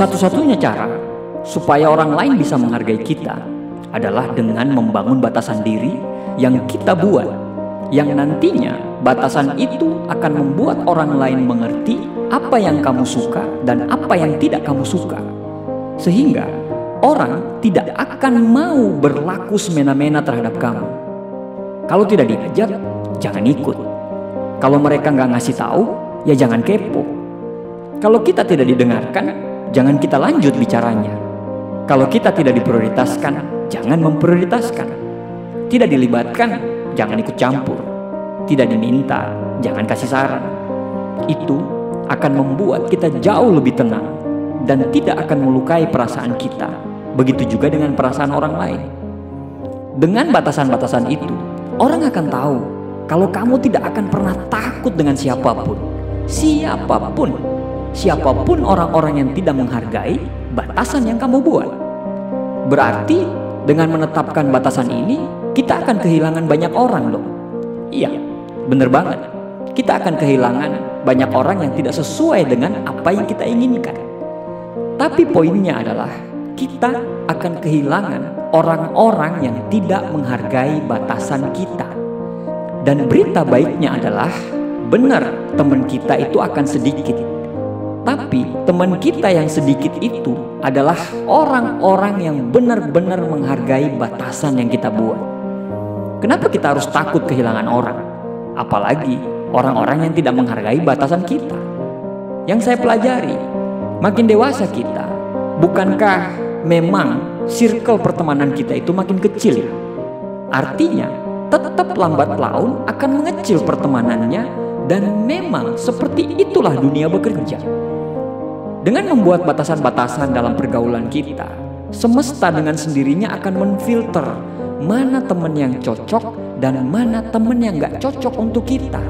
Satu-satunya cara supaya orang lain bisa menghargai kita adalah dengan membangun batasan diri yang kita buat, yang nantinya batasan itu akan membuat orang lain mengerti apa yang kamu suka dan apa yang tidak kamu suka, sehingga orang tidak akan mau berlaku semena-mena terhadap kamu. Kalau tidak diajak, jangan ikut. Kalau mereka nggak ngasih tahu, ya jangan kepo. Kalau kita tidak didengarkan, jangan kita lanjut bicaranya. Kalau kita tidak diprioritaskan, jangan memprioritaskan. Tidak dilibatkan, jangan ikut campur. Tidak diminta, jangan kasih saran. Itu akan membuat kita jauh lebih tenang dan tidak akan melukai perasaan kita. Begitu juga dengan perasaan orang lain. Dengan batasan-batasan itu, orang akan tahu kalau kamu tidak akan pernah takut dengan siapapun. Siapapun orang-orang yang tidak menghargai batasan yang kamu buat. Berarti dengan menetapkan batasan ini, kita akan kehilangan banyak orang loh. Iya, bener banget. Kita akan kehilangan banyak orang yang tidak sesuai dengan apa yang kita inginkan. Tapi poinnya adalah kita akan kehilangan orang-orang yang tidak menghargai batasan kita. Dan berita baiknya adalah benar, teman kita itu akan sedikit. Tapi teman kita yang sedikit itu adalah orang-orang yang benar-benar menghargai batasan yang kita buat. Kenapa kita harus takut kehilangan orang? Apalagi orang-orang yang tidak menghargai batasan kita. Yang saya pelajari, makin dewasa kita, bukankah memang circle pertemanan kita itu makin kecil ya? Artinya tetap lambat laun akan mengecil pertemanannya, dan memang seperti itulah dunia bekerja. Dengan membuat batasan-batasan dalam pergaulan kita, semesta dengan sendirinya akan menfilter mana teman yang cocok dan mana teman yang gak cocok untuk kita.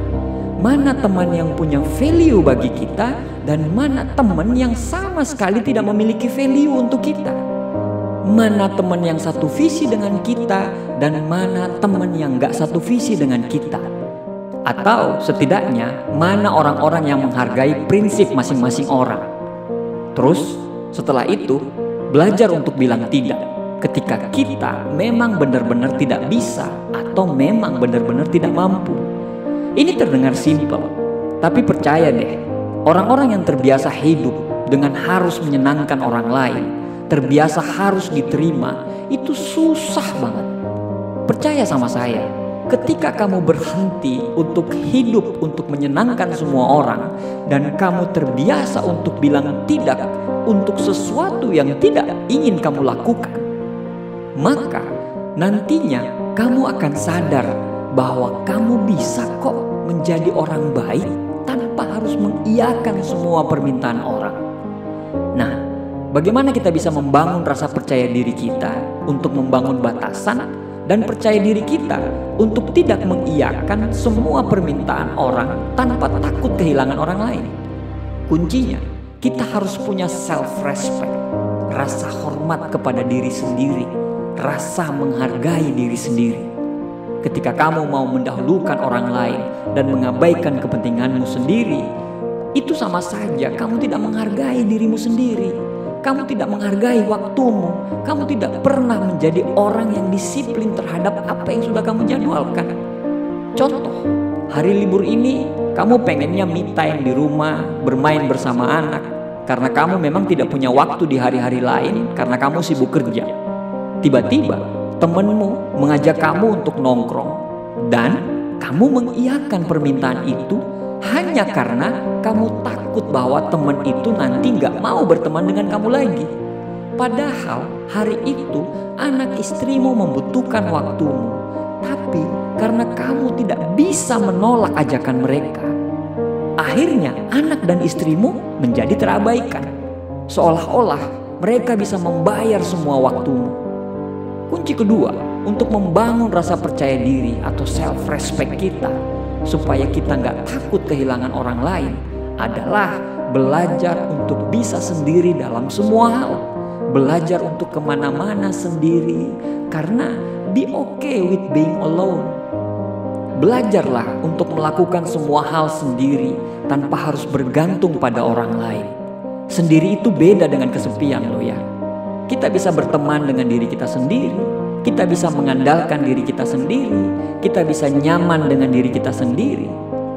Mana teman yang punya value bagi kita dan mana teman yang sama sekali tidak memiliki value untuk kita. Mana teman yang satu visi dengan kita dan mana teman yang gak satu visi dengan kita. Atau setidaknya mana orang-orang yang menghargai prinsip masing-masing orang. Terus setelah itu belajar untuk bilang tidak ketika kita memang benar-benar tidak bisa atau memang benar-benar tidak mampu. Ini terdengar simpel, tapi percaya deh, orang-orang yang terbiasa hidup dengan harus menyenangkan orang lain, terbiasa harus diterima, itu susah banget. Percaya sama saya, ketika kamu berhenti untuk hidup untuk menyenangkan semua orang dan kamu terbiasa untuk bilang tidak untuk sesuatu yang tidak ingin kamu lakukan, maka nantinya kamu akan sadar bahwa kamu bisa kok menjadi orang baik tanpa harus mengiyakan semua permintaan orang. Nah, bagaimana kita bisa membangun rasa percaya diri kita untuk membangun batasan dan percaya diri kita untuk tidak mengiyakan semua permintaan orang tanpa takut kehilangan orang lain? Kuncinya, kita harus punya self-respect, rasa hormat kepada diri sendiri, rasa menghargai diri sendiri. Ketika kamu mau mendahulukan orang lain dan mengabaikan kepentinganmu sendiri, itu sama saja kamu tidak menghargai dirimu sendiri. Kamu tidak menghargai waktumu. Kamu tidak pernah menjadi orang yang disiplin terhadap apa yang sudah kamu jadwalkan. Contoh, hari libur ini kamu pengennya me time di rumah, bermain bersama anak, karena kamu memang tidak punya waktu di hari-hari lain karena kamu sibuk kerja. Tiba-tiba temanmu mengajak kamu untuk nongkrong dan kamu mengiyakan permintaan itu hanya karena kamu takut bahwa teman itu nanti gak mau berteman dengan kamu lagi. Padahal hari itu anak istrimu membutuhkan waktumu. Tapi karena kamu tidak bisa menolak ajakan mereka, akhirnya anak dan istrimu menjadi terabaikan. Seolah-olah mereka bisa membayar semua waktumu. Kunci kedua untuk membangun rasa percaya diri atau self-respect kita, supaya kita gak takut kehilangan orang lain, adalah belajar untuk bisa sendiri dalam semua hal. Belajar untuk kemana-mana sendiri, karena be okay with being alone. Belajarlah untuk melakukan semua hal sendiri tanpa harus bergantung pada orang lain. Sendiri itu beda dengan kesepian loh ya. Kita bisa berteman dengan diri kita sendiri, kita bisa mengandalkan diri kita sendiri, kita bisa nyaman dengan diri kita sendiri.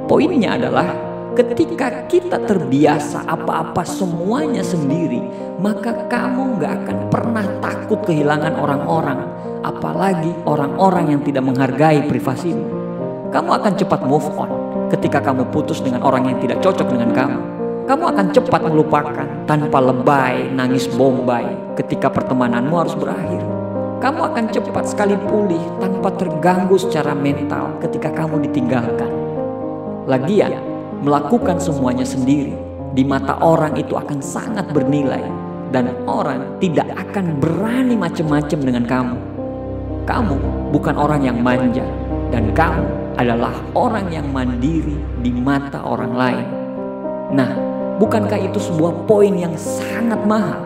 Poinnya adalah ketika kita terbiasa apa-apa semuanya sendiri, maka kamu gak akan pernah takut kehilangan orang-orang, apalagi orang-orang yang tidak menghargai privasimu. Kamu akan cepat move on ketika kamu putus dengan orang yang tidak cocok dengan kamu. Kamu akan cepat melupakan tanpa lebay, nangis bombay ketika pertemananmu harus berakhir. Kamu akan cepat sekali pulih tanpa terganggu secara mental ketika kamu ditinggalkan. Lagian, melakukan semuanya sendiri di mata orang itu akan sangat bernilai, dan orang tidak akan berani macam-macam dengan kamu. Kamu bukan orang yang manja, dan kamu adalah orang yang mandiri di mata orang lain. Nah, bukankah itu sebuah poin yang sangat mahal?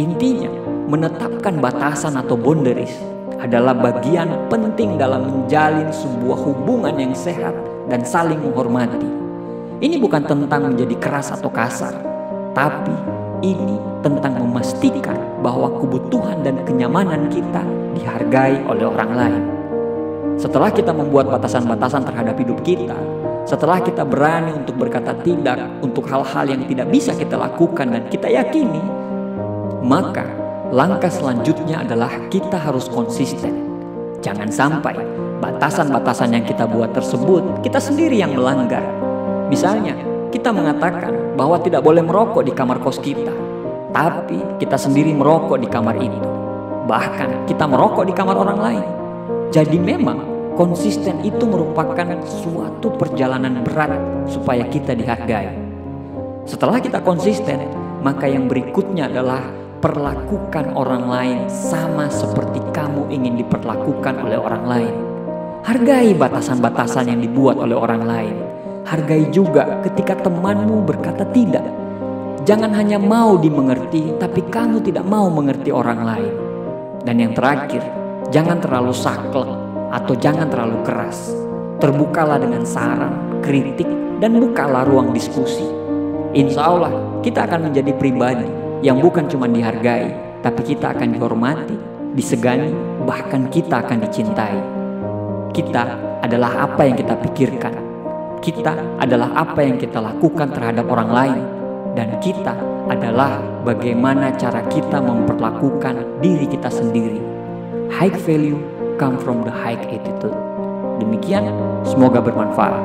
Intinya, menetapkan batasan atau boundaries adalah bagian penting dalam menjalin sebuah hubungan yang sehat dan saling menghormati. Ini bukan tentang menjadi keras atau kasar, tapi ini tentang memastikan bahwa kebutuhan dan kenyamanan kita dihargai oleh orang lain. Setelah kita membuat batasan-batasan terhadap hidup kita, setelah kita berani untuk berkata tidak untuk hal-hal yang tidak bisa kita lakukan dan kita yakini, maka langkah selanjutnya adalah kita harus konsisten. Jangan sampai batasan-batasan yang kita buat tersebut kita sendiri yang melanggar. Misalnya, kita mengatakan bahwa tidak boleh merokok di kamar kos kita, tapi kita sendiri merokok di kamar itu. Bahkan kita merokok di kamar orang lain. Jadi memang konsisten itu merupakan suatu perjalanan berat supaya kita dihargai. Setelah kita konsisten, maka yang berikutnya adalah perlakukan orang lain sama seperti kamu ingin diperlakukan oleh orang lain. Hargai batasan-batasan yang dibuat oleh orang lain. Hargai juga ketika temanmu berkata tidak. Jangan hanya mau dimengerti, tapi kamu tidak mau mengerti orang lain. Dan yang terakhir, jangan terlalu saklek atau jangan terlalu keras. Terbukalah dengan saran, kritik, dan bukalah ruang diskusi. Insya Allah kita akan menjadi pribadi yang bukan cuma dihargai, tapi kita akan dihormati, disegani, bahkan kita akan dicintai. Kita adalah apa yang kita pikirkan. Kita adalah apa yang kita lakukan terhadap orang lain. Dan kita adalah bagaimana cara kita memperlakukan diri kita sendiri. High value come from the high attitude. Demikian, semoga bermanfaat.